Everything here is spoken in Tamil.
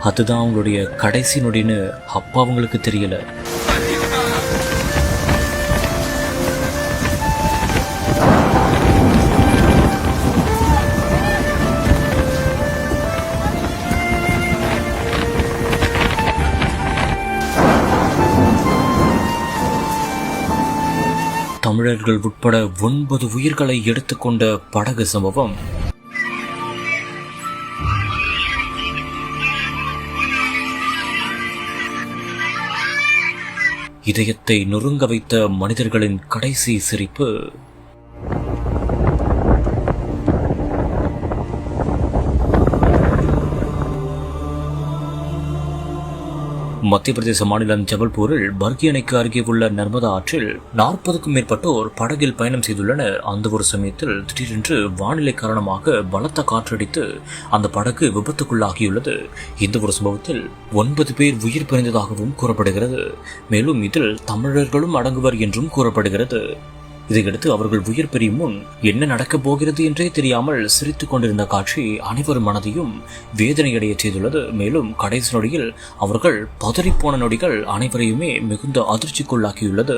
அதுதான் அவங்களுடைய கடைசி நொடின்னு அப்பா அவங்களுக்கு தெரியல. தமிழர்கள் உட்பட 9 உயிர்களை எடுத்துக்கொண்ட படகு சம்பவம். இதயத்தை நொறுங்க வைத்த மனிதர்களின் கடைசி சிரிப்பு. மத்திய பிரதேச மாநிலம் ஜபல்பூரில் பர்கி அணைக்கு அருகே உள்ள நர்மதா ஆற்றில் 40க்கும் மேற்பட்டோர் படகில் பயணம் செய்துள்ளனர். அந்த ஒரு சமயத்தில் திடீரென்று வானிலை காரணமாக பலத்த காற்றடித்து அந்த படகு விபத்துக்குள்ளாகியுள்ளது. இந்த ஒரு சம்பவத்தில் 9 பேர் உயிர் பிரிந்ததாகவும் கூறப்படுகிறது. மேலும் இதில் தமிழர்களும் அடங்குவர் என்றும் கூறப்படுகிறது. இதையடுத்து அவர்கள் உயிர் பெறும் முன் என்ன நடக்கப் போகிறது என்றே தெரியாமல் சிரித்துக் கொண்டிருந்த காட்சி அனைவரும் மனதையும் வேதனையடைய செய்துள்ளது. மேலும் கடைசி நொடியில் அவர்கள் பதறிப்போன நொடிகள் அனைவரையுமே மிகுந்த அதிர்ச்சிக்குள்ளாக்கியுள்ளது.